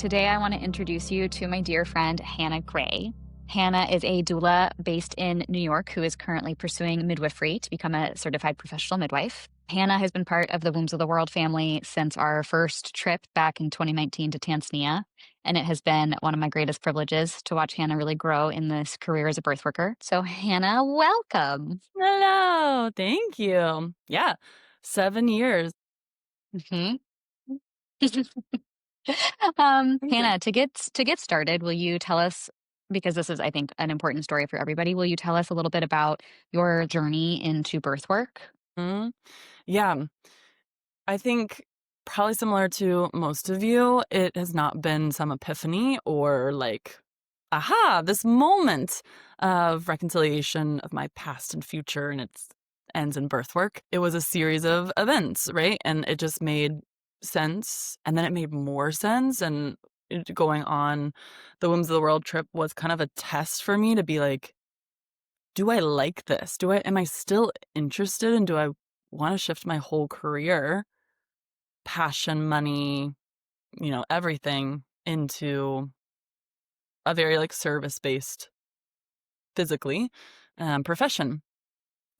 Today, I want to introduce you to my dear friend, Hannah Gray. Hannah is a doula based in New York who is currently pursuing midwifery to become a certified professional midwife. Hannah has been part of the Wombs of the World family since our first trip back in 2019 to Tanzania. And it has been one of my greatest privileges to watch Hannah really grow in this career as a birth worker. So, Hannah, welcome. Hello, thank you. Yeah, 7 years. Mhm. Amazing. Hannah, to get started, will you tell us, because this is, I think, an important story for everybody, will you tell us a little bit about your journey into birth work? Mhm. Yeah, I think probably similar to most of you, it has not been some epiphany or like, aha, this moment of reconciliation of my past and future, and it ends in birth work. It was a series of events, right? And it just made sense. And then it made more sense. And going on the Wombs of the World trip was kind of a test for me to be like, do I like this? Am I still interested? And do I want to shift my whole career, passion, money, everything into a very like service based, physically, profession?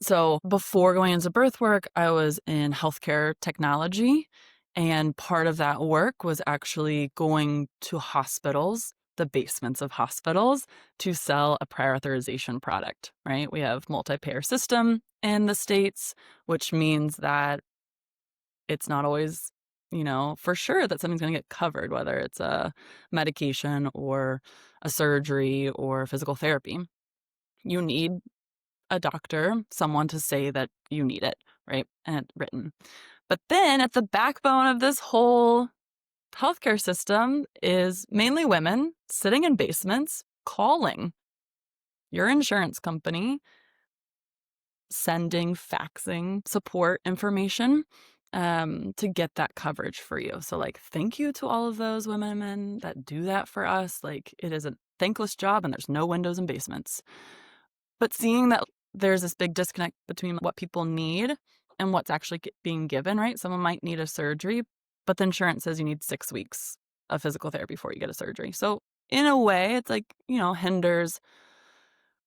So before going into birth work, I was in healthcare technology. And part of that work was actually going to hospitals, the basements of hospitals, to sell a prior authorization product, right? We have multi-payer system in the States, which means that it's not always, for sure that something's going to get covered, whether it's a medication or a surgery or physical therapy. You need a doctor, someone to say that you need it, right? And written. But then at the backbone of this whole healthcare system is mainly women sitting in basements calling your insurance company, sending, faxing support information to get that coverage for you. So, like, thank you to all of those women and men that do that for us. Like, it is a thankless job and there's no windows in basements. But seeing that there's this big disconnect between what people need and what's actually being given, right? Someone might need a surgery, but the insurance says you need 6 weeks of physical therapy before you get a surgery. So in a way, it's like, hinders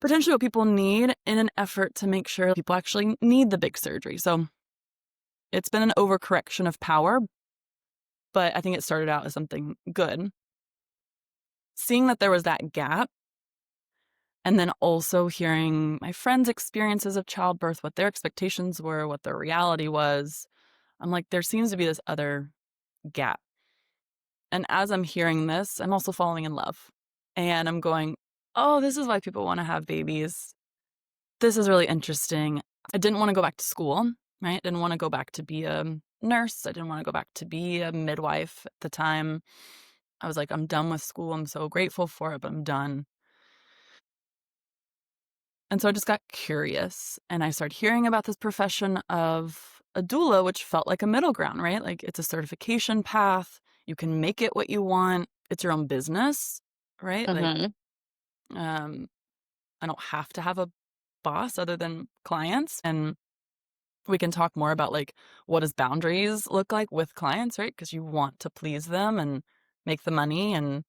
potentially what people need in an effort to make sure people actually need the big surgery. So it's been an overcorrection of power, but I think it started out as something good. Seeing that there was that gap, and then also hearing my friends' experiences of childbirth, what their expectations were, what their reality was. I'm like, there seems to be this other gap. And as I'm hearing this, I'm also falling in love. And I'm going, oh, this is why people want to have babies. This is really interesting. I didn't want to go back to school, right? I didn't want to go back to be a nurse. I didn't want to go back to be a midwife at the time. I was like, I'm done with school. I'm so grateful for it, but I'm done. And so I just got curious and I started hearing about this profession of a doula, which felt like a middle ground, right? Like it's a certification path. You can make it what you want. It's your own business, right? Like, Hmm. um, I don't have to have a boss other than clients. And we can talk more about like what does boundaries look like with clients, right? Because you want to please them and make the money and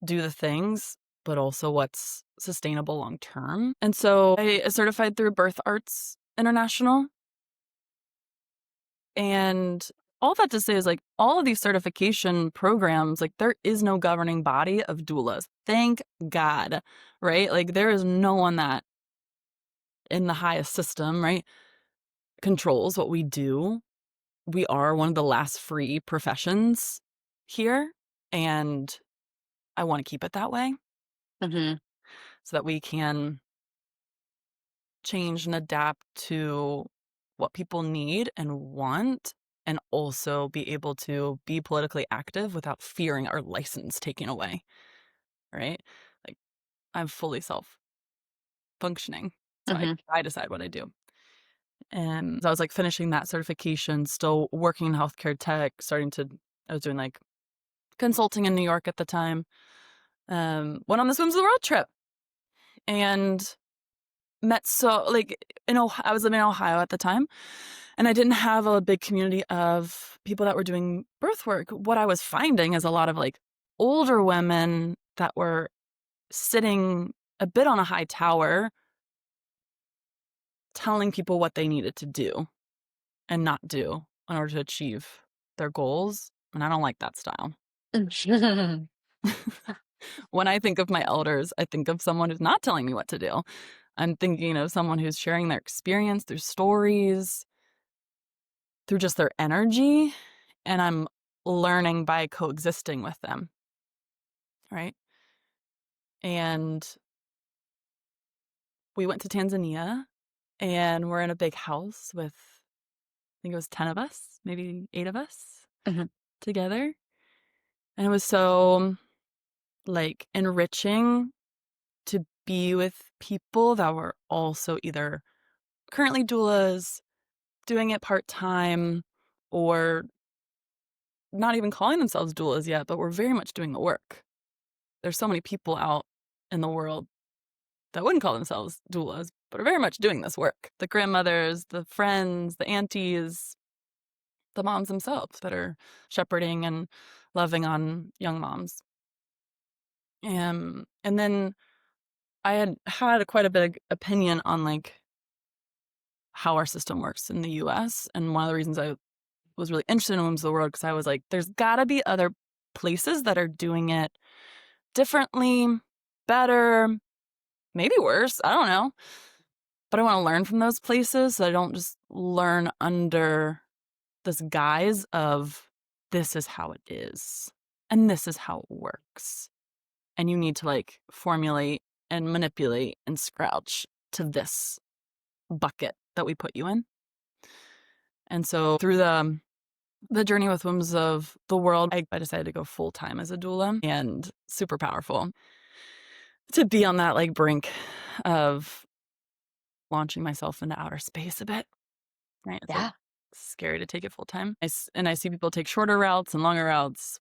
do the things, but also what's sustainable long term. And so I certified through Birth Arts International. And all that to say is like all of these certification programs, like there is no governing body of doulas. Thank God, right? Like there is no one that in the highest system, right, controls what we do. We are one of the last free professions here. And I want to keep it that way Hmm. so that we can change and adapt to what people need and want, and also be able to be politically active without fearing our license taken away, right? Like I'm fully self-functioning, so I Hmm. I decide what I do. And so I was like finishing that certification, still working in healthcare tech, I was doing like consulting in New York at the time. Went on the Swims of the World trip and met so like I was living in Ohio at the time, and I didn't have a big community of people that were doing birth work. What I was finding is a lot of like older women that were sitting a bit on a high tower telling people what they needed to do and not do in order to achieve their goals, and I don't like that style. When I think of my elders, I think of someone who's not telling me what to do. I'm thinking of someone who's sharing their experience through stories, through just their energy, and I'm learning by coexisting with them, right? And we went to Tanzania, and we're in a big house with, I think it was 10 of us, maybe 8 of us Mhm. together. And it was so, like, enriching to be with people that were also either currently doulas, doing it part-time, or not even calling themselves doulas yet, but were very much doing the work. There's so many people out in the world that wouldn't call themselves doulas, but are very much doing this work. The grandmothers, the friends, the aunties, the moms themselves that are shepherding and loving on young moms. And then I had quite a big opinion on, like, how our system works in the US, and one of the reasons I was really interested in Wombs of the World because I was like, there's gotta be other places that are doing it differently, better, maybe worse, I don't know. But I wanna learn from those places so I don't just learn under this guise of, "This is how it is, and this is how it works, and you need to, like, formulate and manipulate and scrouge to this bucket that we put you in." And so through the journey with Wombs of the World, I decided to go full-time as a doula, and super powerful to be on that, like, brink of launching myself into outer space a bit, right? It's, like, Yeah. scary to take it full-time. I see people take shorter routes and longer routes.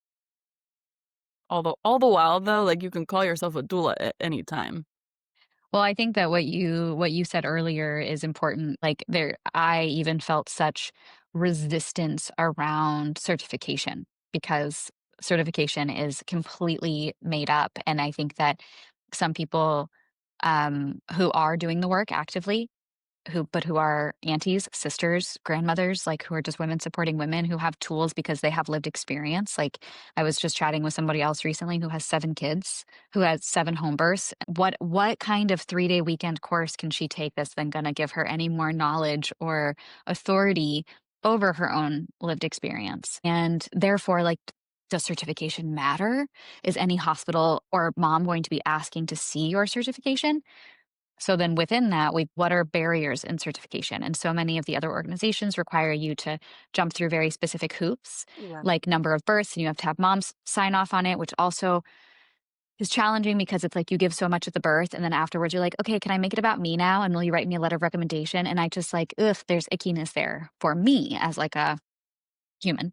All the while, though, like, you can call yourself a doula at any time. Well, I think that what you said earlier is important. Like there I even felt such resistance around certification because certification is completely made up. And I think that some people who are doing the work actively who are aunties, sisters, grandmothers, like, who are just women supporting women who have tools because they have lived experience. Like, I was just chatting with somebody else recently who has 7 kids, who has 7 home births. What kind of three-day weekend course can she take that's then gonna give her any more knowledge or authority over her own lived experience? And therefore, like, does certification matter? Is any hospital or mom going to be asking to see your certification? So then within that, what are barriers in certification? And so many of the other organizations require you to jump through very specific hoops, Yeah. like number of births, and you have to have moms sign off on it, which also is challenging because it's like you give so much at the birth, and then afterwards you're like, okay, can I make it about me now? And will you write me a letter of recommendation? And I just like, ugh, there's ickiness there for me as like a human.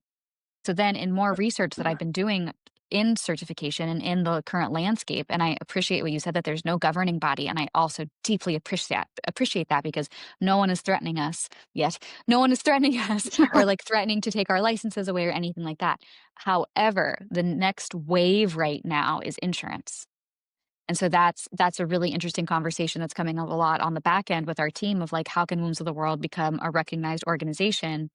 So then in more research that I've been doing in certification and in the current landscape, and I appreciate what you said that there's no governing body, and I also deeply appreciate that because no one is threatening us yet. No one is threatening us or like threatening to take our licenses away or anything like that. However, the next wave right now is insurance. And so that's a really interesting conversation that's coming up a lot on the back end with our team of like, how can Wombs of the World become a recognized organization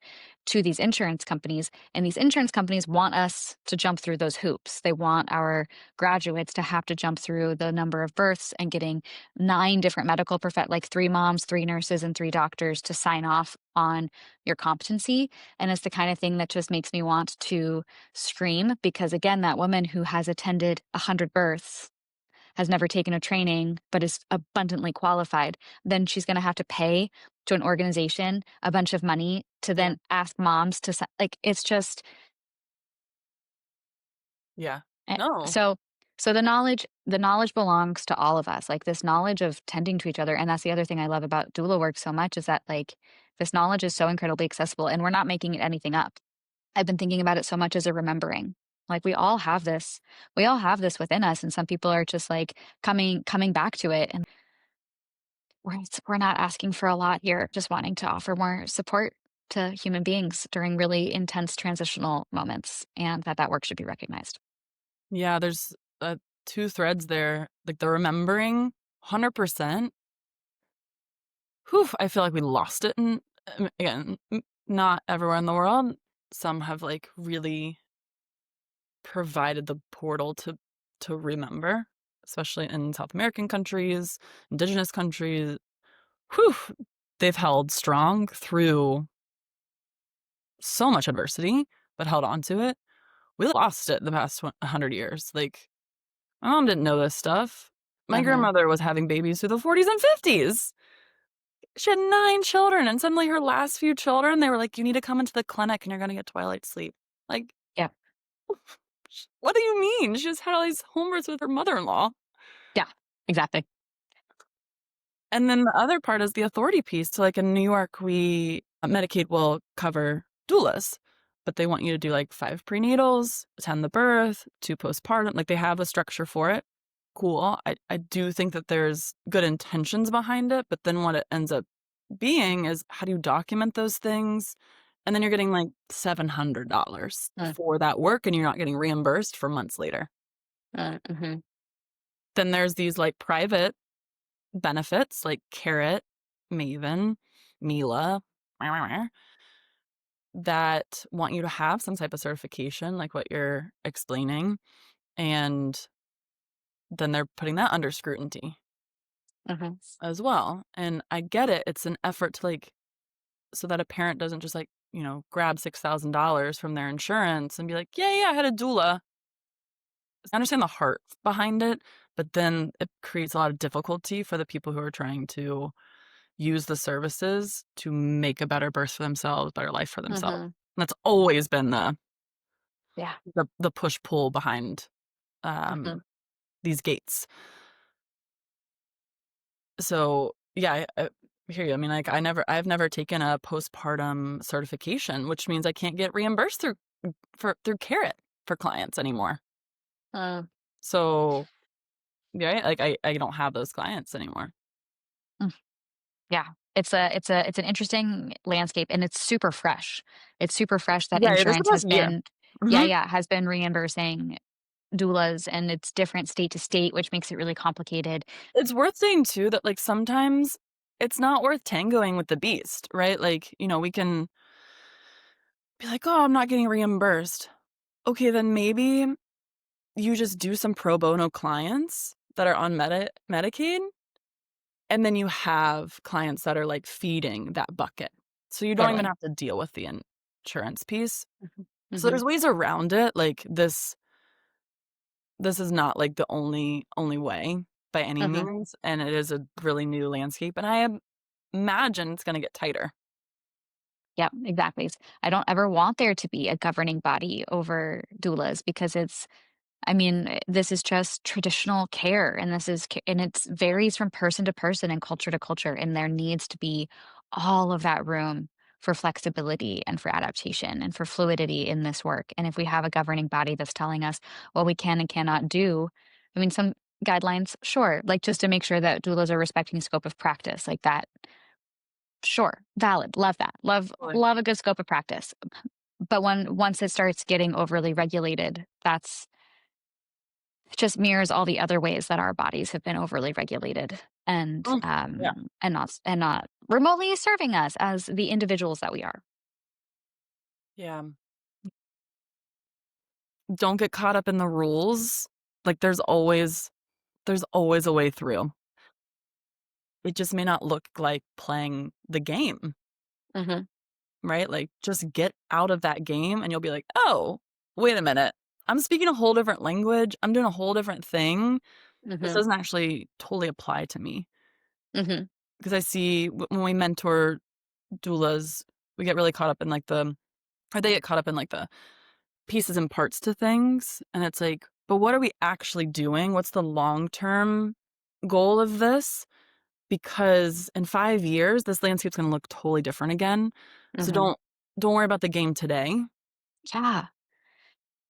to these insurance companies? And these insurance companies want us to jump through those hoops. They want our graduates to have to jump through the number of births and getting 9 different like 3 moms, 3 nurses, and 3 doctors to sign off on your competency. And it's the kind of thing that just makes me want to scream because again, that woman who has attended 100 births has never taken a training but is abundantly qualified, then she's going to have to pay to an organization a bunch of money to Yeah. then ask moms to like it's just Yeah. eh, No. so the knowledge belongs to all of us. Like this knowledge of tending to each other, and that's the other thing I love about doula work so much is that like this knowledge is so incredibly accessible and we're not making it anything up. I've been thinking about it so much as a remembering. Like we all have this. We all have this within us and some people are just like coming back to it and we're not asking for a lot here, just wanting to offer more support to human beings during really intense transitional moments and that work should be recognized. Yeah, there's, 2 threads there, like, the remembering, 100%. Whew, I feel like we lost it and, again, not everywhere in the world. Some have, like, really provided the portal to remember, especially in South American countries, indigenous countries. Whew, they've held strong through so much adversity, but held on to it. We lost it the past 100 years. Like, my mom didn't know this stuff. My Uh-huh. grandmother was having babies through the 40s and 50s. She had 9 children, and suddenly her last few children, they were like, "You need to come into the clinic and you're gonna get twilight sleep." Like, Yeah. what do you mean? She just had all these home births with her mother-in-law. Yeah. Exactly. And then the other part is the authority piece. So, like, in New York, Medicaid will cover doulas, but they want you to do, like, 5 prenatals, attend the birth, 2 postpartum, like, they have a structure for it. Cool. I do think that there's good intentions behind it, but then what it ends up being is how do you document those things? And then you're getting, like, $700 Mm, for that work, and you're not getting reimbursed for months later. mhm, Then there's these, like, private benefits like Carrot, Maven, Mila, that want you to have some type of certification like what you're explaining, and then they're putting that under scrutiny mhm, as well, and I get it, it's an effort to, like so that a parent doesn't just, like, grab $6,000 from their insurance and be like, "Yeah, yeah, I had a doula." I understand the heart behind it, but then it creates a lot of difficulty for the people who are trying to use the services to make a better birth for themselves, better life for themselves. mhm. And that's always been Yeah. the push-pull behind, Mhm. these gates. So, yeah, I hear you. I mean, like, I've never taken a postpartum certification, which means I can't get reimbursed through Carrot for clients anymore. Uh, So, yeah, like, I don't have those clients anymore. mm, yeah. It's an interesting landscape, and it's super fresh. It's super fresh that Yeah, it is the insurance has past year. been yeah, Mhm. yeah, has been reimbursing doulas, and it's different state to state, which makes it really complicated. It's worth saying too that, like, sometimes it's not worth tangoing with the beast, right? Like, we can be like, "Oh, I'm not getting reimbursed." Okay, then maybe you just do some pro bono clients that are on Medicaid, and then you have clients that are, like, feeding that bucket. So you don't even Totally. have to deal with the insurance piece. Mhm. So Mhm. there's ways around it, like, this is not, like, the only way by any Mhm. means, and it is a really new landscape, and I imagine it's gonna get tighter. Yep, exactly. I don't ever want there to be a governing body over doulas because I mean, this is just traditional care, and this is and it varies from person to person and culture to culture, and there needs to be all of that room for flexibility and for adaptation and for fluidity in this work. And if we have a governing body that's telling us what we can and cannot do, I mean, some guidelines, sure, like just to make sure that doulas are respecting scope of practice, like that, sure, valid, love that, Totally. love a good scope of practice. But once it starts getting overly regulated, that's just mirrors all the other ways that our bodies have been overly regulated Mm, yeah. and not remotely serving us as the individuals that we are. Yeah. Don't get caught up in the rules. Like, there's always a way through. It just may not look like playing the game, Mhm, right? Like, just get out of that game and you'll be like, "Oh, wait a minute. I'm speaking a whole different language. I'm doing a whole different thing. This mhm, doesn't actually totally apply to me." mhm, Because I see when we mentor doulas, we get really caught up in, like, or they get caught up in, like, the pieces and parts to things, and it's like, "But what are we actually doing? What's the long-term goal of this?" Because in 5 years, this landscape's gonna look totally different again, so mhm. don't worry about the game today. Yeah.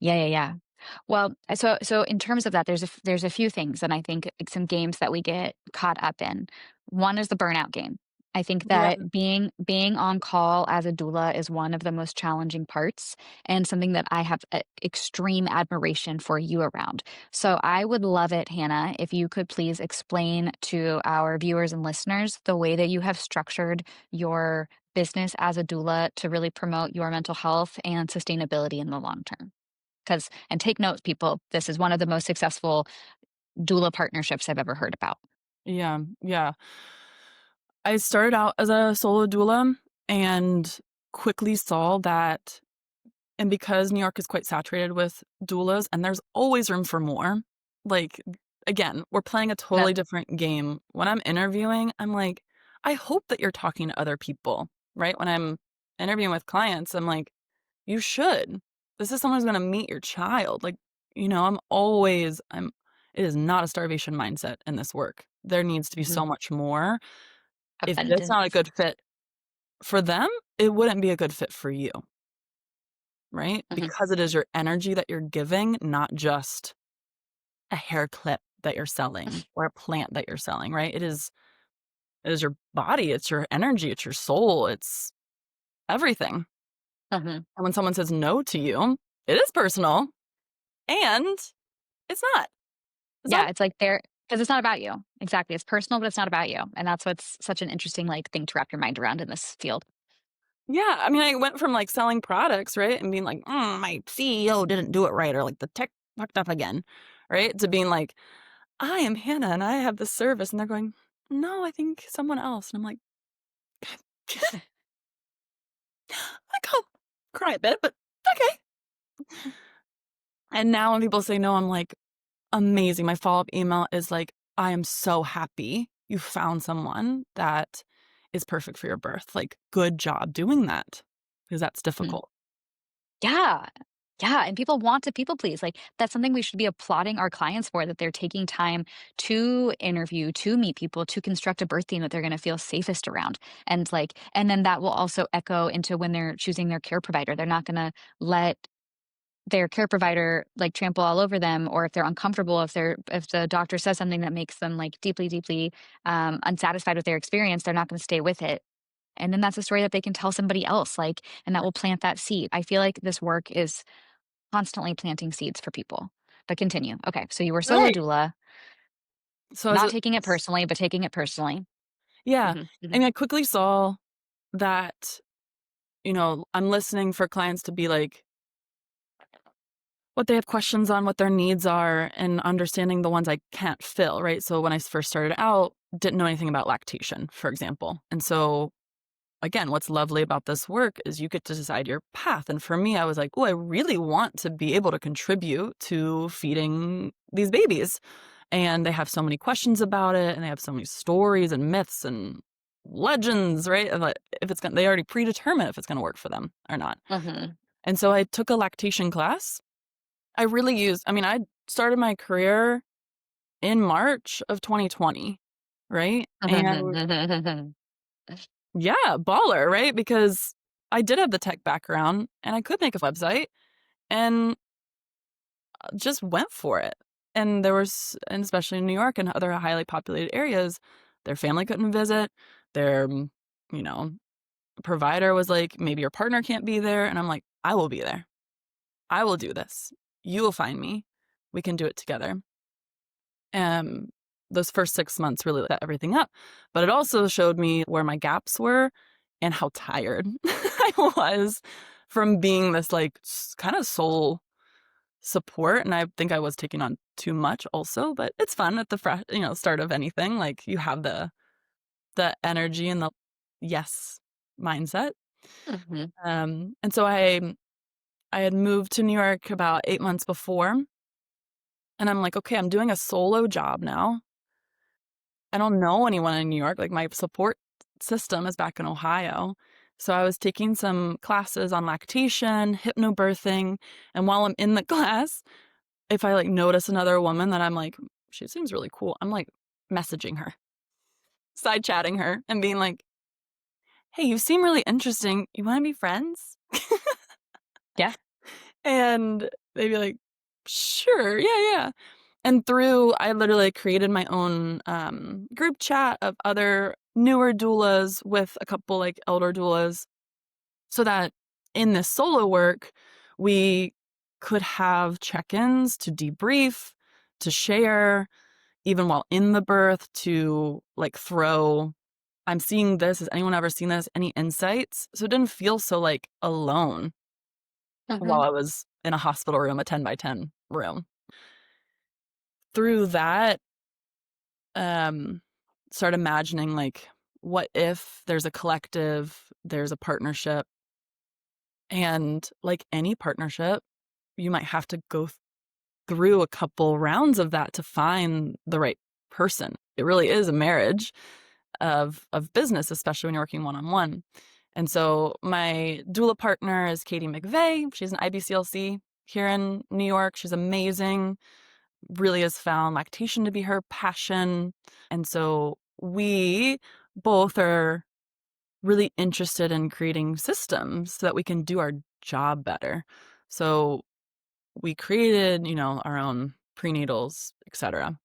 Yeah, yeah, yeah. Well, so in terms of that, there's a few things, and I think, like, some games that we get caught up in. One is the burnout game. I think Yeah. that being on call as a doula is one of the most challenging parts and something that I have extreme admiration for you around. So I would love it, Hannah, if you could please explain to our viewers and listeners the way that you have structured your business as a doula to really promote your mental health and sustainability in the long term. Because, and take notes, people, this is one of the most successful doula partnerships I've ever heard about. Yeah, yeah. I started out as a solo doula and quickly saw that, and because New York is quite saturated with doulas and there's always room for more, like, again, we're playing a Yep. totally different game. When I'm interviewing, I'm like, I hope that you're talking to other people, right? When I'm interviewing with clients, I'm like, you should. This is someone who's gonna meet your child. Like, it is not a starvation mindset in this work. There needs to be Mhm. so much more. If it's not a Abundance. good fit for them, it wouldn't be a good fit for you, right? Mhm. Because it is your energy that you're giving, not just a hair clip that you're selling or a plant that you're selling, right? It is your body, it's your energy, it's your soul, it's everything. Mhm. And when someone says no to you, it is personal and it's not. It's not. Yeah, it's like they're because it's not about you. Exactly. It's personal, but it's not about you. And that's what's such an interesting like thing to wrap your mind around in this field. Yeah, I mean, I went from, like, selling products, right, and being like, my CEO didn't do it right," or, like, "The tech fucked up again," right, to being like, "I am Hannah, and I have this service," and they're going, "No, I think someone else," and I'm like, I go cry a bit, but okay. And now when people say no, I'm like, "Amazing." My follow-up email is like, "I am so happy you found someone that is perfect for your birth. Like, good job doing that, because that's Mhm. difficult." Yeah. Yeah. And people want to people please. Like that's something we should be applauding our clients for that they're taking time to interview, to meet people, to construct a birth theme that they're going to feel safest around. And like, and then that will also echo into when they're choosing their care provider. They're not going to let their care provider like trample all over them, or if they're uncomfortable, if the doctor says something that makes them like deeply unsatisfied with their experience, they're not going to stay with it, and then that's a story that they can tell somebody else, like, and that will plant that seed. I feel like this work is constantly planting seeds for people. But continue. Okay, so you were solo Right. doula, So as not a taking it personally, but taking it personally. Yeah, Hmm, hmm, and I quickly saw that, I'm listening for clients to be like, what they have questions on, what their needs are, and understanding the ones I can't fill, right? So when I first started out, didn't know anything about lactation, for example. And so again, what's lovely about this work is you get to decide your path. And for me, I was like, oh, I really want to be able to contribute to feeding these babies. And they have so many questions about it, and they have so many stories and myths and legends, right? And like, if it's gonna, they already predetermine if it's going to work for them or not. hmm, And so I took a lactation class. I started my career in March of 2020, right? And hmm. yeah, baller, right? Because I did have the tech background and I could make a website and just went for it. And especially in New York and other highly populated areas, their family couldn't visit. Their, you know, provider was like, maybe your partner can't be there. And I'm like, I will be there. I will do this. You will find me. We can do it together. Um, those first 6 months really set everything up, but it also showed me where my gaps were and how tired I was from being this, like, kind of soul support, and I think I was taking on too much also, but it's fun at the start of anything, like, you have the energy and the yes mindset. Hmm. And so I had moved to New York about 8 months before, and I'm like, "Okay, I'm doing a solo job now. I don't know anyone in New York, like, my support system is back in Ohio." So I was taking some classes on lactation, hypnobirthing, and while I'm in the class, if I, like, notice another woman that I'm like, "She seems really cool," I'm, like, messaging her, side chatting her, and being like, "Hey, you seem really interesting. You wanna be friends?" Yeah. And they'd be like, "Sure, yeah, yeah." And I literally created my own group chat of other newer doulas with a couple like elder doulas so that in this solo work, we could have check-ins to debrief, to share, even while in the birth, to like throw, I'm seeing this. Has anyone ever seen this? Any insights? So it didn't feel so like alone while Mhm. I was in a hospital room, a 10 by 10 room. Through that, um, start imagining like, what if there's a collective, there's a partnership, and like any partnership, you might have to go through a couple rounds of that to find the right person. It really is a marriage of business, especially when you're working one on one. And so my doula partner is Katie McVeigh. She's an IBCLC here in New York. She's amazing. Really has found lactation to be her passion. And so we both are really interested in creating systems so that we can do our job better. So we created, our own prenatals, etc.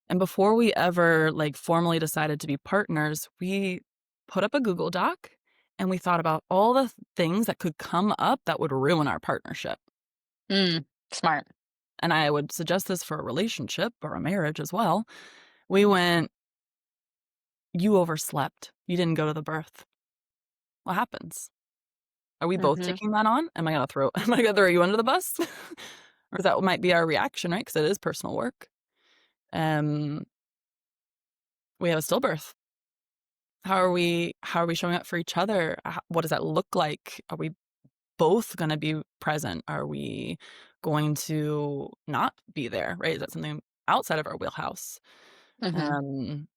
And before we ever like formally decided to be partners, we put up a Google Doc and we thought about all the things that could come up that would ruin our partnership. Mm, smart. And I would suggest this for a relationship or a marriage as well. We went, you overslept. You didn't go to the birth. What happens? Are we both Mhm. taking that on? Am I gonna throw you under the bus? Or that might be our reaction, right? Because it is personal work. Um, we have a stillbirth. How are we showing up for each other? What does that look like? Are we both going to be present? Are we going to not be there, right? Is that something outside of our wheelhouse? Mhm. Um,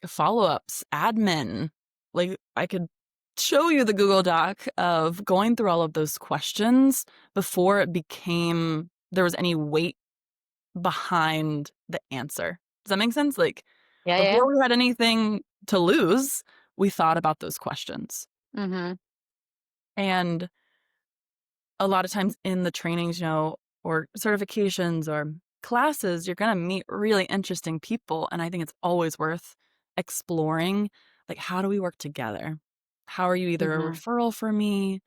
Follow-ups, admin. Like I could show you the Google Doc of going through all of those questions before it became there was any weight behind the answer. Does that make sense? Like Yeah, yeah. before we had anything to lose, we thought about those questions. Mhm. And a lot of times in the trainings, or certifications or classes, you're going to meet really interesting people. And I think it's always worth exploring, like, how do we work together? How are you either a Mhm. referral for me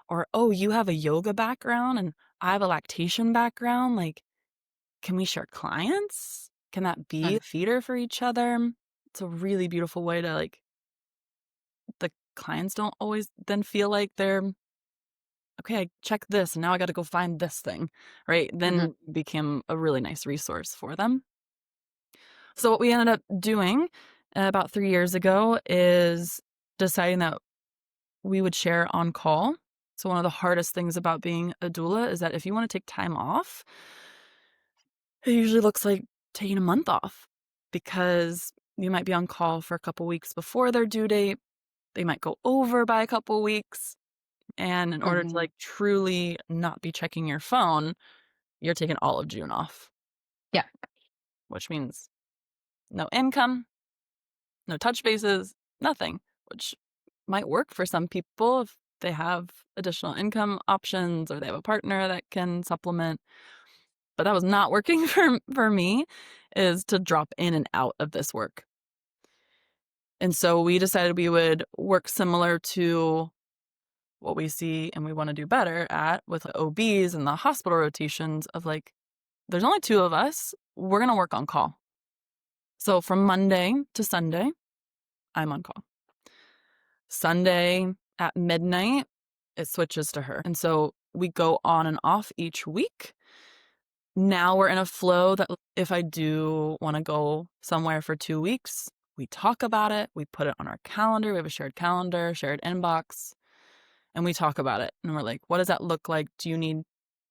or, oh, you have a yoga background and I have a lactation background. Like, can we share clients? Can that be Mm. a feeder for each other? It's a really beautiful way to like, the clients don't always then feel like they're okay, I checked this and now I got to go find this thing, right? Mhm. Then became a really nice resource for them. So what we ended up doing about 3 years ago is deciding that we would share on call. So one of the hardest things about being a doula is that if you want to take time off, it usually looks like taking a month off because you might be on call for a couple weeks before their due date. They might go over by a couple weeks. And in order to Mhm. like truly not be checking your phone, you're taking all of June off, Yeah. which means no income, no touch bases, nothing, which might work for some people if they have additional income options or they have a partner that can supplement. But that was not working for me, is to drop in and out of this work. And so we decided we would work similar to what we see and we want to do better at with OBs and the hospital rotations of like, there's only two of us. We're going to work on call. So from Monday to Sunday, I'm on call. Sunday at midnight, it switches to her. And so we go on and off each week. Now we're in a flow that if I do want to go somewhere for 2 weeks, we talk about it. We put it on our calendar. We have a shared calendar, shared inbox, and we talk about it. And we're like, what does that look like? Do you need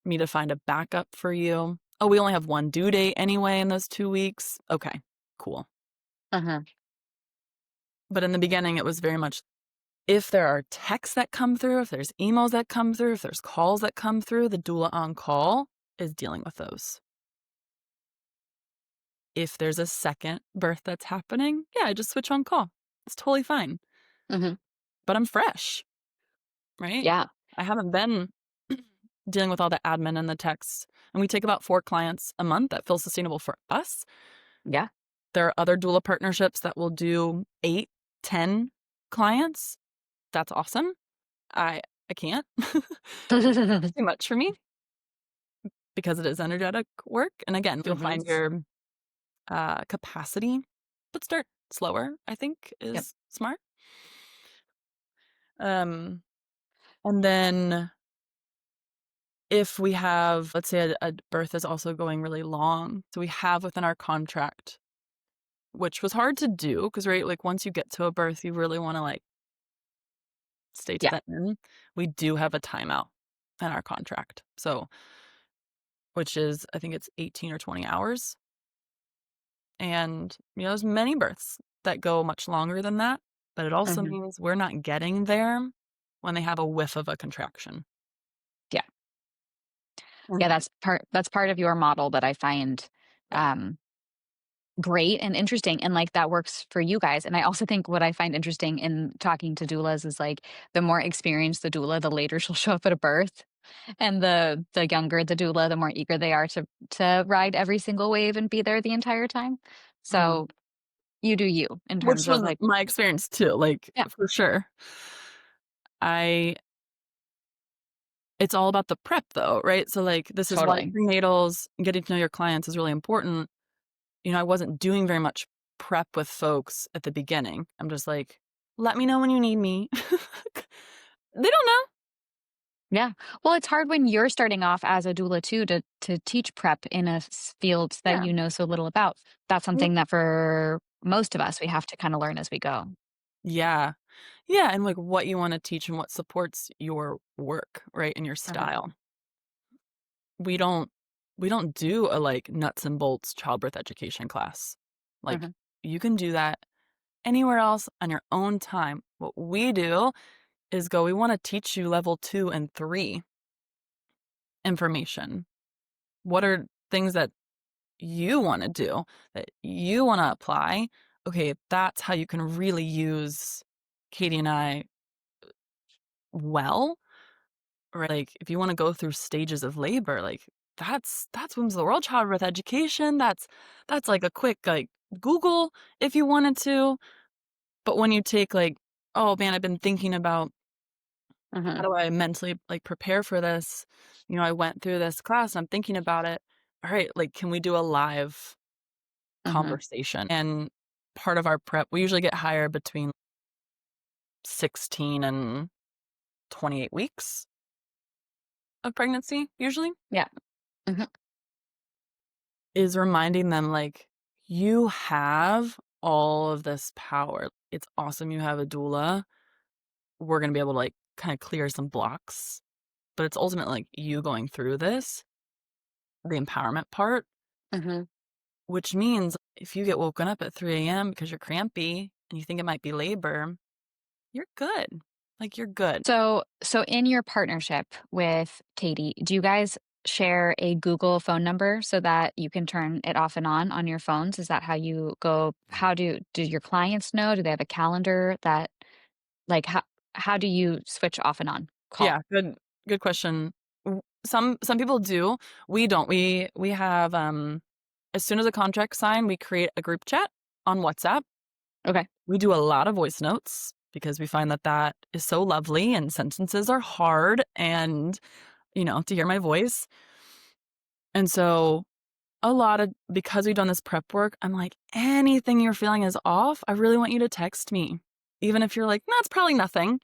me to find a backup for you? Oh, we only have one due date anyway in those 2 weeks. Okay, cool. Mhm. But in the beginning, it was very much if there are texts that come through, if there's emails that come through, if there's calls that come through, the doula on call is dealing with those. If there's a second birth that's happening, yeah, I just switch on call. It's totally fine. Mhm. But I'm fresh, right? Yeah. I haven't been dealing with all the admin and the texts. And we take about 4 clients a month. That feels sustainable for us. Yeah. There are other doula partnerships that will do 8, 10 clients. That's awesome. I can't. Too much for me because it is energetic work. And again, you'll Mhm. find your capacity, but start slower, I think Yep. is smart. Um, and then if we have, let's say a birth is also going really long, so we have within our contract, which was hard to do because, right, like once you get to a birth, you really want to like stay to Yeah. the end. We do have a timeout in our contract. So, which is, I think it's 18 or 20 hours. And, there's many births that go much longer than that, but it also Mhm. means we're not getting there when they have a whiff of a contraction. Yeah. Yeah, Mhm. that's part of your model that I find, Yeah. um, great and interesting, and, like, that works for you guys, and I also think what I find interesting in talking to doulas is, like, the more experienced the doula, the later she'll show up at a birth, and the younger the doula, the more eager they are to ride every single wave and be there the entire time. Mhm. So, you do you in Which terms of, was like my experience too, like, yeah, for sure. I It's all about the prep though, right? So, like, this is why totally. prenatals, getting to know your clients is really important. I wasn't doing very much prep with folks at the beginning. I'm just like, "Let me know when you need me." They don't know. Yeah. Well, it's hard when you're starting off as a doula too to teach prep in a field that Yeah. you know so little about. That's Yep. something that for most of us we have to kind of learn as we go. Yeah. Yeah, and, like, what you wanna teach and what supports your work, right, and your Hmm. style. We don't we don't do a, like, nuts and bolts childbirth education class. Like, Hmm. you can do that anywhere else on your own time. What we do is we wanna teach you level 2 and 3 information. What are things that you wanna do, that you wanna apply? Okay, that's how you can really use Katie and I well. Or, like, if you wanna go through stages of labor, like, that's Women's of the World Childbirth Education, that's, like, a quick, like, Google if you wanted to, but when you take, like, "Oh, man, I've been thinking about how Hmm. do I mentally, like, prepare for this? I went through this class, and I'm thinking about it. Alright, like, can we do a live Hmm. conversation?" And part of our prep we usually get hired between 16 and 28 weeks of pregnancy, usually. Yeah. Hmm. Is reminding them, like, "You have all of this power. It's awesome you have a doula. We're gonna be able to, like, kinda clear some blocks, but it's ultimately, like, you going through this, the empowerment part, Hmm. which means if you get woken up at 3 AM because you're crampy and you think it might be labor, you're good. Like, you're good." So in your partnership with Katie, do you guys share a Google phone number so that you can turn it off and on your phones? Is that how you go? How do your clients know? Do they have a calendar that like how do you switch off and on call? Yeah, good question. Some people do. We don't. We have, as soon as a contract's signed, we create a group chat on WhatsApp. Okay. We do a lot of voice notes because we find that that is so lovely and sentences are hard and, to hear my voice. And so a lot of because we've done this prep work, I'm like, anything you're feeling is off. I really want you to text me. Even if you're like, no, it's probably nothing.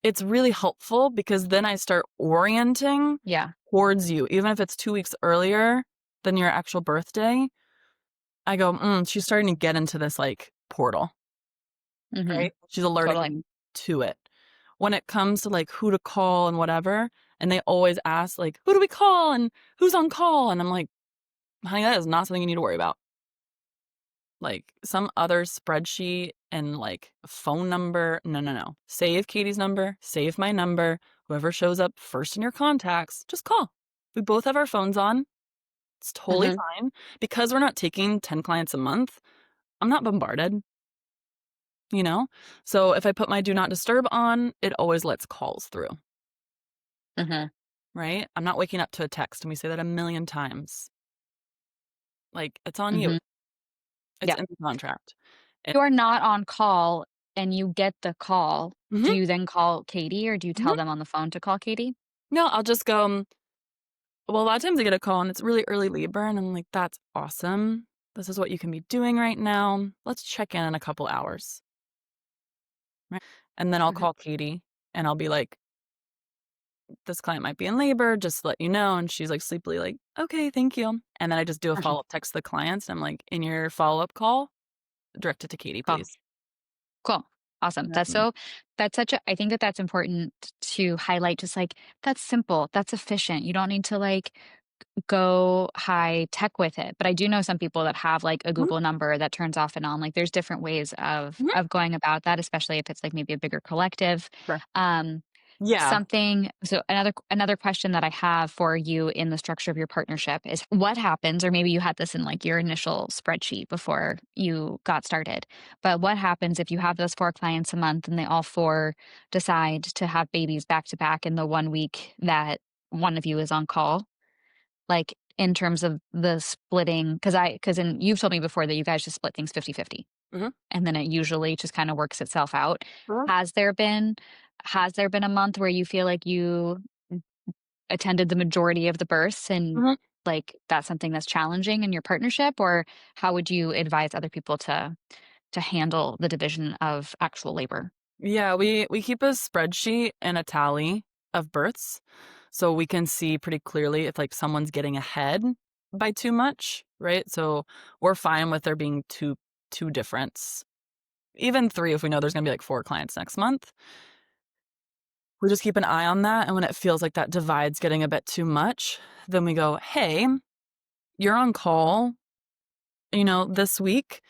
It's really helpful because then I start orienting Yeah. towards you. Even if it's 2 weeks earlier than your actual birthday, I go, she's starting to get into this like portal. Mhm. Right? She's alerting Totally. me to it. When it comes to, like, who to call and whatever, and they always ask, like, "Who do we call and who's on call?" And I'm like, "Honey, that is not something you need to worry about." Like, some other spreadsheet and, like, a phone number, no, no, no. Save Katie's number, save my number, whoever shows up first in your contacts, just call. We both have our phones on. It's totally Mhm. fine. Because we're not taking 10 clients a month, I'm not bombarded. You know? So if I put my do not disturb on, it always lets calls through. Mhm. right? I'm not waking up to a text, and we say that a million times. Like, it's on you. Mhm. It's Yeah. in the contract. It You're not on call and you get the call, do Mhm, you then call Katie or do you mhm. tell them on the phone to call Katie? No, I'll just go, well, a lot of times I get a call and it's really early labor, and I'm like, "That's awesome. This is what you can be doing right now. Let's check in a couple hours." Right? And then I'll Mhm. call Katie and I'll be like, "This client might be in labor, just to let you know." And she's like sleepily like, "Okay, thank you." And then I just do a Mhm. follow-up text to the clients. And I'm like, "In your follow-up call, direct it to Katie, Call. please." Cool. Awesome. Um, That's such a I think that that's important to highlight just like that's simple, that's efficient. You don't need to like go high tech with it. But I do know some people that have like a mhm, Google number that turns off and on. Like there's different ways mhm, of going about that, especially if it's like maybe a bigger collective. sure. Um Yeah. Something so another question that I have for you in the structure of your partnership is what happens, or maybe you had this in like your initial spreadsheet before you got started, but what happens if you have those 4 clients a month and they all 4 decide to have babies back to back in the 1 week that one of you is on call? Like, in terms of the splitting, because you've told me before that you guys just split things 50-50, Mhm, and then it usually just kinda works itself out. mhm, Has there been has there been a month where you feel like you attended the majority of the births and, mhm. like, that's something that's challenging in your partnership, or how would you advise other people to handle the division of actual labor? Yeah, we keep a spreadsheet and a tally of births, so we can see pretty clearly if, like, someone's getting ahead by too much, right? So, we're fine with there being 2 difference, even 3 if we know there's gonna be, like, 4 clients next month. We just keep an eye on that, and when it feels like that divide's getting a bit too much, then we go, "Hey, you're on call, this week.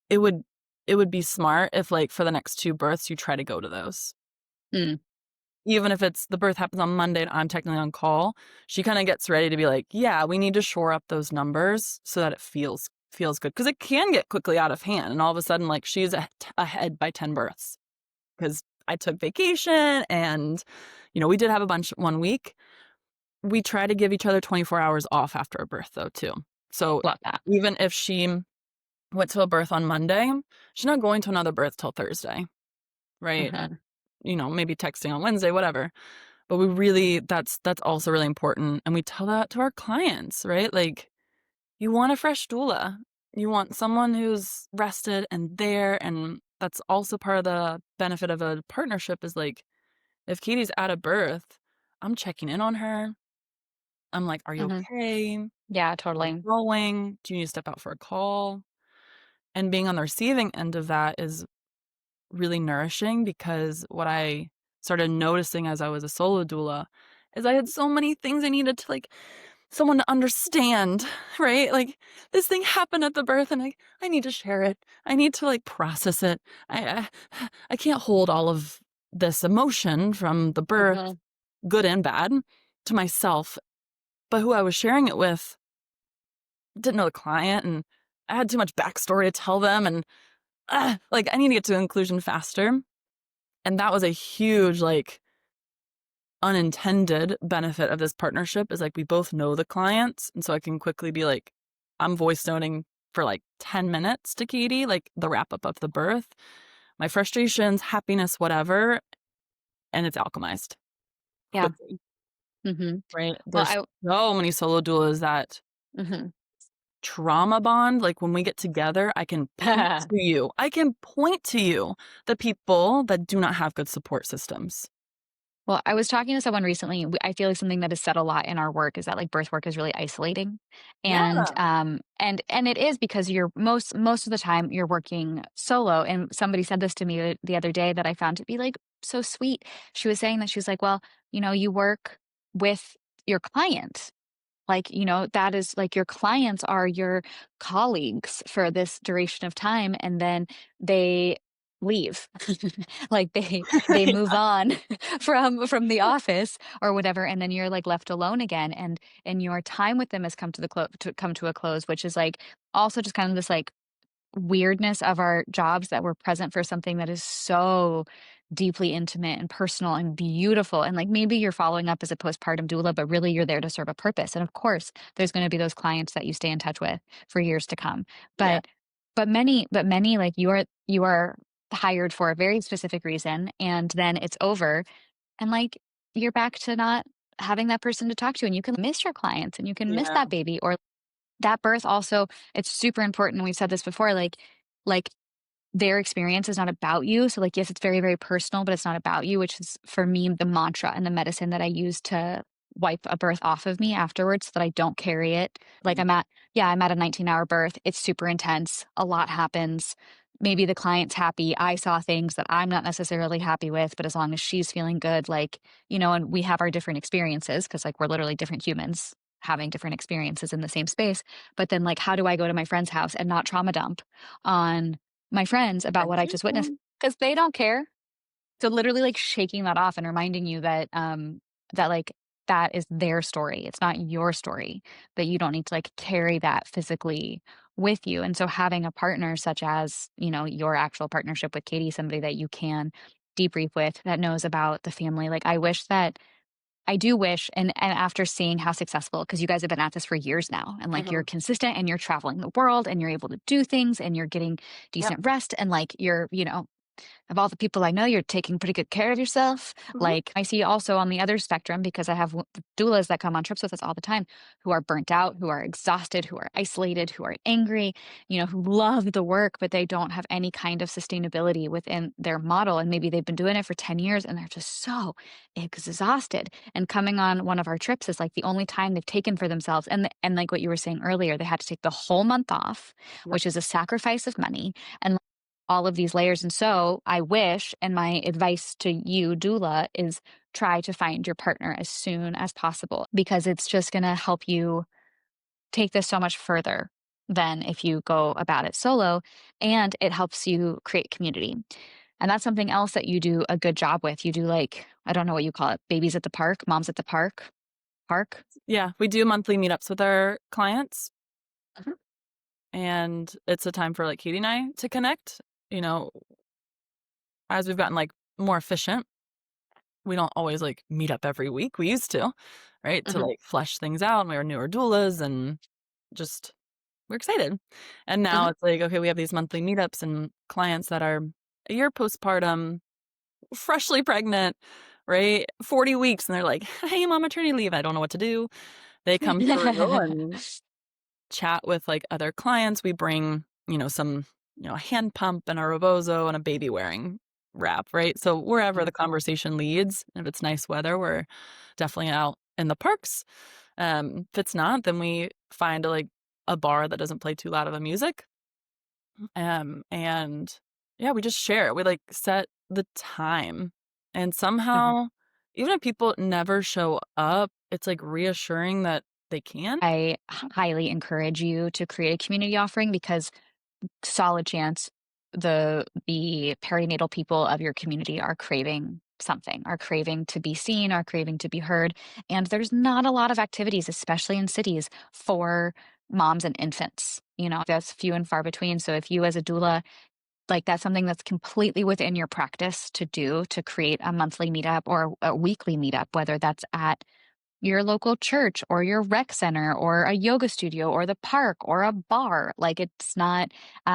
It would it would be smart if, like, for the next 2 births, you try to go to those." Mm, Even if it's the birth happens on Monday and I'm technically on call, she kinda gets ready to be like, "Yeah, we need to shore up those numbers so that it feels good because it can get quickly out of hand, and all of a sudden, like, she's ahead by 10 births because I took vacation and, we did have a bunch one week. We try to give each other 24 hours off after a birth though, too. So, love that. even if she went to a birth on Monday, she's not going to another birth till Thursday, right? Uh-huh, Maybe texting on Wednesday, whatever. But we really that's also really important, and we tell that to our clients, right? Like, you want a fresh doula. You want someone who's rested and there, and that's also part of the benefit of a partnership is, like, if Katie's at a birth, I'm checking in on her. I'm like, "Are you mhm. okay? Yeah, How's it totally. going? Do you need to step out for a call?" And being on the receiving end of that is really nourishing because what I started noticing as I was a solo doula is I had so many things I needed to like someone to understand, right? Like this thing happened at the birth and I need to share it. I need to like process it. I can't hold all of this emotion from the birth, Mhm. good and bad, to myself. But who I was sharing it with didn't know the client and I had too much backstory to tell them and like I need to get to inclusion faster. And that was a huge, like, unintended benefit of this partnership is, like, we both know the clients, and so I can quickly be like, I'm voice noting for, like, 10 minutes to Katie, like, the wrap up of the birth, my frustrations, happiness, whatever, and it's alchemized Yeah. quickly, Mhm. right? Well, There's so many solo doulas that mhm. trauma bond, like, when we get together, I can point to you the people that do not have good support systems. Well, I was talking to someone recently. I feel like something that is said a lot in our work is that like birth work is really isolating, Yeah. and it is because you're most of the time you're working solo. And somebody said this to me the other day that I found to be like so sweet. She was saying that she was like, well, you work with your client. Like, that is like your clients are your colleagues for this duration of time, and then they leave. Like they move Yeah. on from the office or whatever, and then you're like left alone again, and your time with them has come to come to a close, which is like also just kind of this like weirdness of our jobs that we're present for something that is so deeply intimate and personal and beautiful. And like maybe you're following up as a postpartum doula, but really you're there to serve a purpose. And of course, there's going to be those clients that you stay in touch with for years to come. Yeah. But many like you are hired for a very specific reason, and then it's over, and like you're back to not having that person to talk to, and you can miss your clients and you can miss Yeah. that baby or that birth also. It's super important, and we've said this before, like their experience is not about you. So, like, yes, it's very, very personal, but it's not about you, which is for me the mantra and the medicine that I use to wipe a birth off of me afterwards so that I don't carry it. Like, I'm at a 19-hour birth. It's super intense. A lot happens. Maybe the client's happy. I saw things that I'm not necessarily happy with, but as long as she's feeling good, like, and we have our different experiences because, like, we're literally different humans having different experiences in the same space. But then, like, how do I go to my friend's house and not trauma dump on my friends about what Thank I you. just witnessed? Because they don't care. So literally like shaking that off and reminding you that that like that is their story. It's not your story. That you don't need to like carry that physically with you. And so having a partner such as, your actual partnership with Katie, somebody that you can debrief with that knows about the family. Like I do wish, and after seeing how successful, because you guys have been at this for years now, and like you're Mhm. consistent and you're traveling the world and you're able to do things and you're getting Yep. decent rest and like you're, of all the people I know, you're taking pretty good care of yourself. Mhm. Like I see also on the other spectrum, because I have doulas that come on trips with us all the time who are burnt out, who are exhausted, who are isolated, who are angry, who love the work, but they don't have any kind of sustainability within their model. And maybe they've been doing it for 10 years and they're just so exhausted. And coming on one of our trips is like the only time they've taken for themselves. And like what you were saying earlier, they had to take the whole month off, Yep. which is a sacrifice of money. And all of these layers. And so I wish, and my advice to you, doula, is try to find your partner as soon as possible because it's just going to help you take this so much further than if you go about it solo. And it helps you create community. And that's something else that you do a good job with. You do like, I don't know what you call it, babies at the park, moms at the park. Yeah, we do monthly meetups with our clients, Mhm. and it's a time for like Katie and I to connect. You know, as we've gotten like more efficient, we don't always like meet up every week. We used to, right? To Mhm. like flesh things out. And we were newer doulas and just we're excited. And now Mhm. it's like, okay, we have these monthly meetups and clients that are a year postpartum, freshly pregnant, right? 40 weeks. And they're like, hey, I'm on maternity leave. I don't know what to do. They come through and chat with like other clients. We bring, some, a hand pump and a rebozo and a baby wearing wrap, right? So wherever the Mhm. conversation leads, if it's nice weather, we're definitely out in the parks. If it's not, then we find like a bar that doesn't play too loud of a music. And yeah, we just share. We like set the time. And Mhm. somehow, even if people never show up, it's like reassuring that they can. I highly encourage you to create a community offering because solid chance the perinatal people of your community are craving something, are craving to be seen, are craving to be heard. And there's not a lot of activities, especially in cities, for moms and infants. That's few and far between. So if you as a doula, like that's something that's completely within your practice to do to create a monthly meetup or a weekly meetup, whether that's at your local church or your rec center or a yoga studio or the park or a bar. Like it's not, you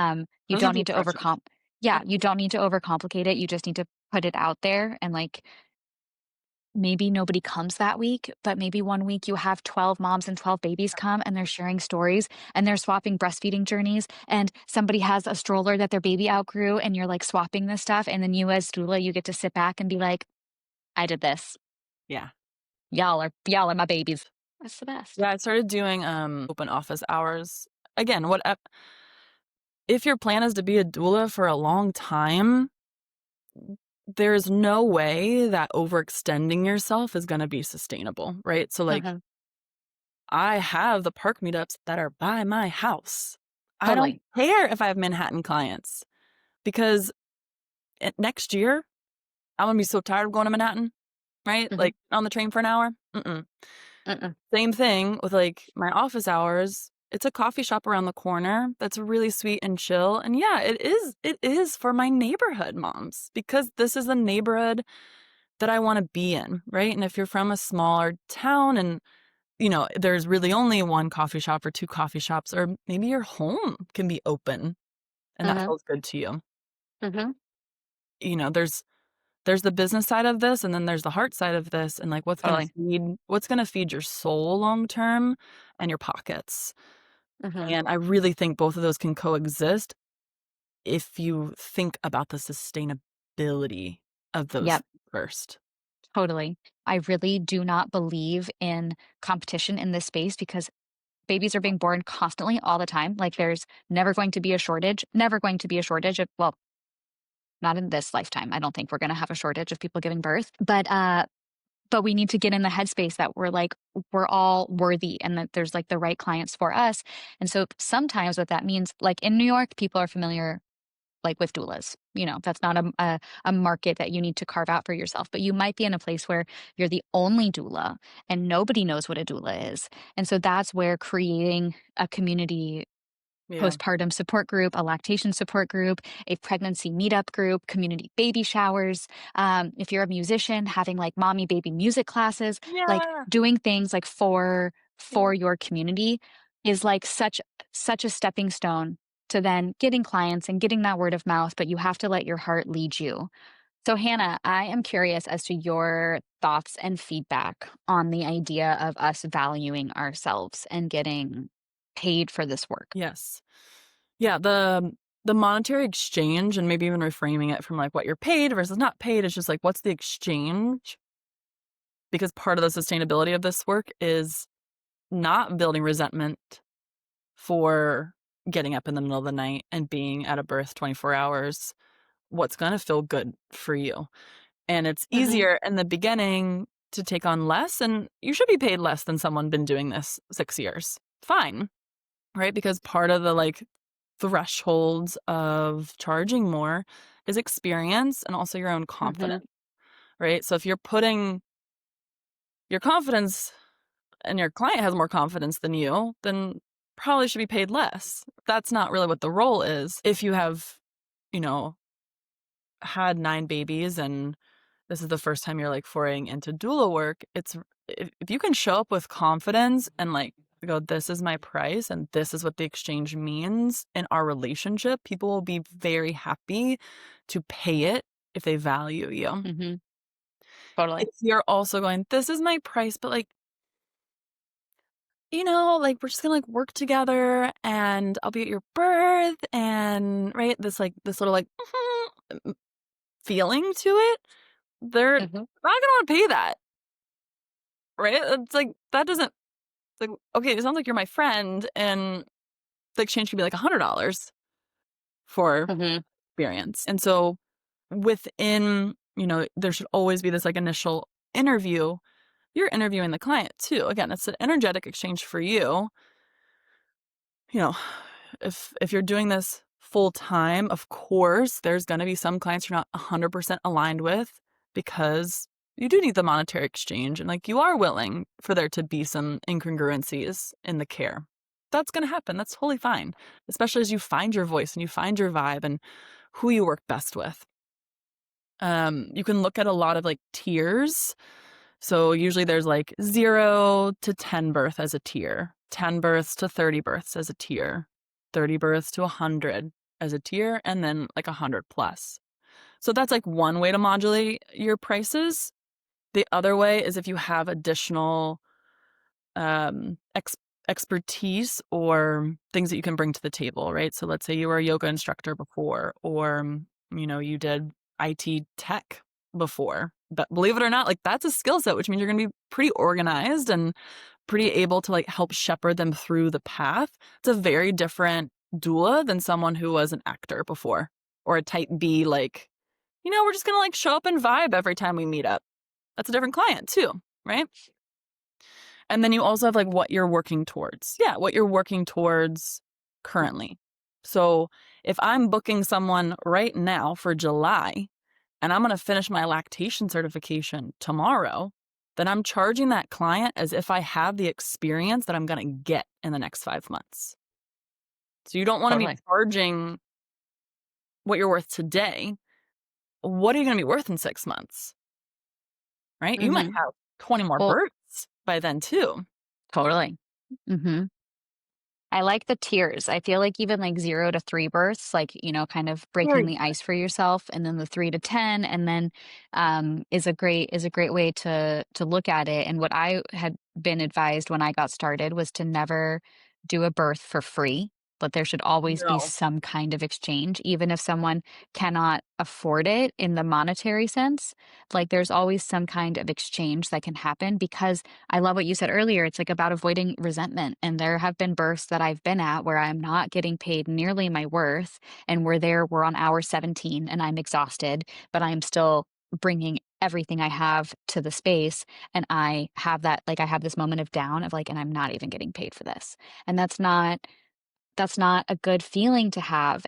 Those are don't the need to expressions. yeah, Yep. you don't need to overcomplicate it. You just need to put it out there and like maybe nobody comes that week, but maybe one week you have 12 moms and 12 babies come and they're sharing stories and they're swapping breastfeeding journeys and somebody has a stroller that their baby outgrew and you're like swapping this stuff. And then you as doula, you get to sit back and be like, I did this. Yeah. Y'all are my babies. That's the best. Yeah, I started doing open office hours. Again, what if your plan is to be a doula for a long time, there's no way that overextending yourself is going to be sustainable, right? So like Uh-huh. I have the park meetups that are by my house. I don't Totally. care if I have Manhattan clients because next year I'm going to be so tired of going to Manhattan, right? Mhm. Like on the train for an hour. Mm-mm. Mm-mm. Same thing with like my office hours. It's a coffee shop around the corner that's really sweet and chill. And yeah, it is for my neighborhood moms because this is a neighborhood that I want to be in, right? And if you're from a smaller town and there's really only one coffee shop or two coffee shops, or maybe your home can be open and that Mhm. feels good to you. Mhm. You know, there's the business side of this and then there's the heart side of this and like Totally. what's going to feed your soul long term and your pockets. Mhm. And I really think both of those can coexist if you think about the sustainability of those Yep. first. Totally. I really do not believe in competition in this space because babies are being born constantly all the time. Like there's never going to be a shortage, never going to be a shortage of, well, not in this lifetime. I don't think we're going to have a shortage of people giving birth, but we need to get in the headspace that we're like we're all worthy and that there's like the right clients for us. And so sometimes what that means, like in New York, people are familiar like with doulas. That's not a market that you need to carve out for yourself, but you might be in a place where you're the only doula and nobody knows what a doula is. And so that's where creating a community Yeah. postpartum support group, a lactation support group, a pregnancy meetup group, community baby showers. If you're a musician, having like mommy baby music classes, like Yeah. doing things like for Yeah. your community is like such a stepping stone to then getting clients and getting that word of mouth, but you have to let your heart lead you. So Hannah, I am curious as to your thoughts and feedback on the idea of us valuing ourselves and getting paid for this work. Yes. Yeah, the monetary exchange and maybe even reframing it from like what you're paid versus not paid is just like what's the exchange? Because part of the sustainability of this work is not building resentment for getting up in the middle of the night and being at a birth 24 hours. What's going to feel good for you? And it's Mhm. easier in the beginning to take on less and you should be paid less than someone been doing this 6 years. Fine, right? Because part of the like thresholds of charging more is experience and also your own Mhm. confidence, right? So if you're putting your confidence and your client has more confidence than you, then probably should be paid less. That's not really what the role is. If you have, you know, had 9 babies and this is the first time you're like foraying into doula work, if you can show up with confidence and like go, this is my price and this is what the exchange means in our relationship, people will be very happy to pay it if they value you. Mhm. Totally. If you're also going, this is my price, but like, like we're just gonna like work together and I'll be at your birth and right, this little like feeling to it, they're not Mhm. gonna want to pay that, right? It's like that doesn't it's like okay, it sounds like you're my friend, and the exchange could be like $100 for Mhm. experience. And so within, there should always be this like initial interview. You're interviewing the client too. Again, it's an energetic exchange for you. You know, if you're doing this full time, of course, there's going to be some clients you're not 100% aligned with because you do need the monetary exchange and like you are willing for there to be some incongruencies in the care. That's going to happen. That's totally fine, especially as you find your voice and you find your vibe and who you work best with. You can look at a lot of like tiers. So usually there's like 0 to 10 birth as a tier, 10 births to 30 births as a tier, 30 births to 100 as a tier, and then like 100 plus. So that's like one way to modulate your prices. The other way is if you have additional um, ex- expertise or things that you can bring to the table, right? So let's say you were a yoga instructor before, or you did IT tech before. But believe it or not, like that's a skill set, which means you're going to be pretty organized and pretty able to like help shepherd them through the path. It's a very different doula than someone who was an actor before or a type B, like, we're just going to like show up and vibe every time we meet up. That's a different client too, right? And then you also have like what you're working towards. Yeah, what you're working towards currently. So if I'm booking someone right now for July and I'm going to finish my lactation certification tomorrow, then I'm charging that client as if I have the experience that I'm gonna get in the next 5 months. So you don't wanna be Totally. charging what you're worth today. What are you gonna be worth in 6 months, right? You might Mhm. have 20 more Well, births by then too. totally. Mhm. I like the tiers. I feel like even like 0 to 3 births, like, kind of breaking Very the good. ice for yourself, and then the 3 to 10, and then, is a great way to look at it, and what I had been advised when I got started was to never do a birth for free, but there should always be No. some kind of exchange, even if someone cannot afford it in the monetary sense, like, there's always some kind of exchange that can happen because I love what you said earlier. It's like about avoiding resentment. And there have been births that I've been at where I'm not getting paid nearly my worth. And we're on hour 17 and I'm exhausted, but I'm still bringing everything I have to the space. And I have that, like, I have this moment of down of like, and I'm not even getting paid for this. And that's not a good feeling to have.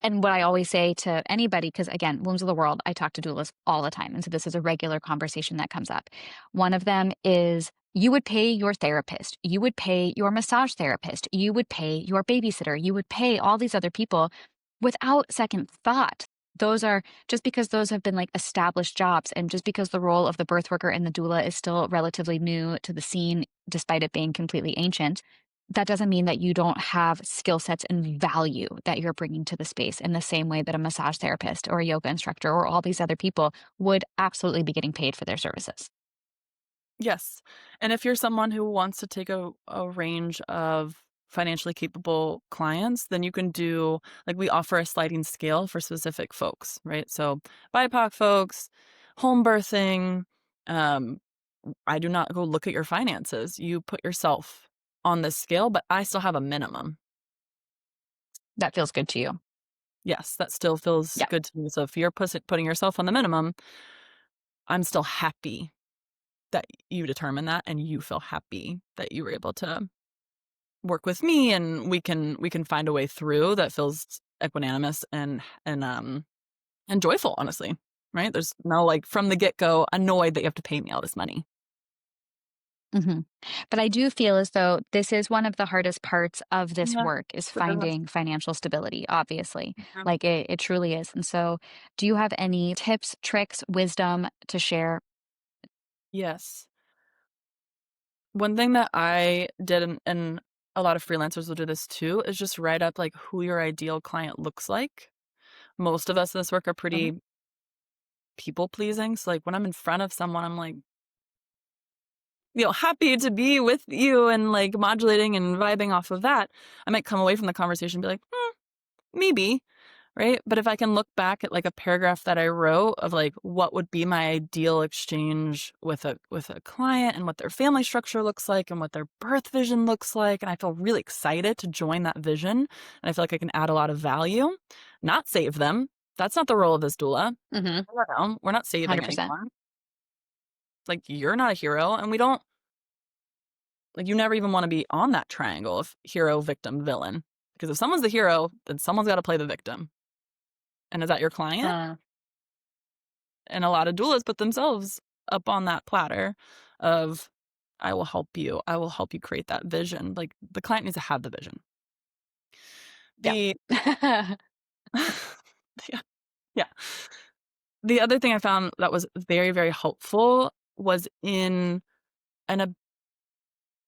And what I always say to anybody, because again, wombs of the world, I talk to doulas all the time. And so this is a regular conversation that comes up. One of them is you would pay your therapist, you would pay your massage therapist, you would pay your babysitter, you would pay all these other people without second thought. Those are just because those have been like established jobs, and just because the role of the birth worker and the doula is still relatively new to the scene, despite it being completely ancient, that doesn't mean that you don't have skill sets and value that you're bringing to the space in the same way that a massage therapist or a yoga instructor or all these other people would absolutely be getting paid for their services. Yes, and if you're someone who wants to take a range of financially capable clients, then you can do like, we offer a sliding scale for specific folks, right? So, BIPOC folks, home birthing, um, I do not go look at your finances. You put yourself on this scale, but I still have a minimum. That feels good to you. Yes, that still feels Yeah. good to me. So if you're putting yourself on the minimum, I'm still happy that you determine that and you feel happy that you were able to work with me and we can find a way through that feels equanimous and joyful, honestly. Right? There's no like from the get-go annoyed that you have to pay me all this money. Mhm. But I do feel as though this is one of the hardest parts of this Yeah, work is it does. finding financial stability, obviously. Yeah. Like it truly is. And so, do you have any tips, tricks, wisdom to share? Yes. One thing that I did and a lot of freelancers will do this too is just write up like who your ideal client looks like. Most of us in this work are Mhm. pretty people pleasing. So like when I'm in front of someone, I'm like, happy to be with you and like modulating and vibing off of that. I might come away from the conversation and be like, maybe, right? But if I can look back at like a paragraph that I wrote of like what would be my ideal exchange with a client and what their family structure looks like and what their birth vision looks like, and I feel really excited to join that vision, and I feel like I can add a lot of value, not save them. That's not the role of this doula. Mhm. No, we're not saving 100%. anyone. Like you're not a hero, and we don't like you never even want to be on that triangle of hero, victim, villain. Because if someone's the hero, then someone's got to play the victim. And is that your client? Uh, And a lot of doulas put themselves up on that platter of, I will help you. I will help you create that vision. Like the client needs to have the vision. yeah. The yeah, yeah. The other thing I found that was very, very helpful was in a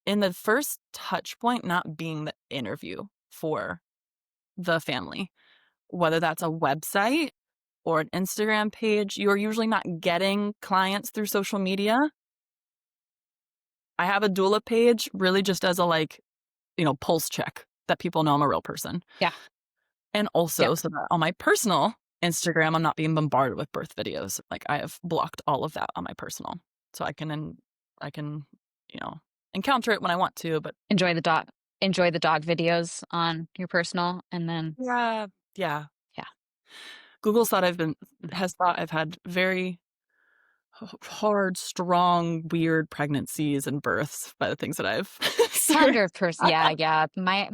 in the first touch point not being the interview for the family. Whether that's a website or an Instagram page, you're usually not getting clients through social media. I have a doula page really just as a like, pulse check that people know I'm a real person. Yeah. And Yeah. also so that on my personal Instagram, I'm not being bombarded with birth videos. Like I have blocked all of that on my personal. So I can, encounter it when I want to, but Enjoy the dog videos on your personal, and then yeah, yeah. yeah. Google's thought has thought I've had very hard, strong, weird pregnancies and births by the things that I've searched. 100%. Yeah, yeah. My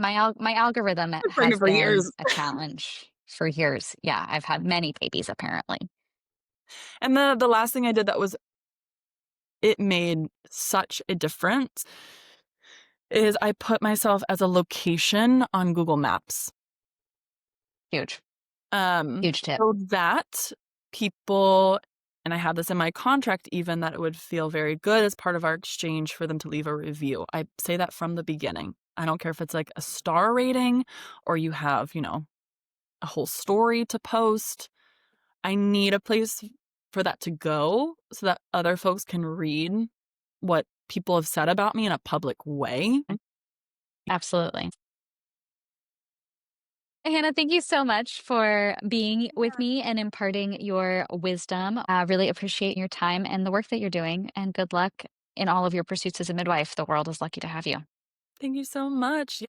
algorithm Been has pregnant for been years. a challenge for years. Yeah, I've had many babies apparently. And the last thing I did that was it made such a difference is I put myself as a location on Google Maps. Huge, Um, huge tip. so that people and I had this in my contract even that it would feel very good as part of our exchange for them to leave a review. I say that from the beginning. I don't care if it's like a star rating or you have, a whole story to post. I need a place for that to go so that other folks can read what people have said about me in a public way. Absolutely. Hannah, thank you so much for being with me and imparting your wisdom. I really appreciate your time and the work that you're doing, and good luck in all of your pursuits as a midwife. The world is lucky to have you. Thank you so much.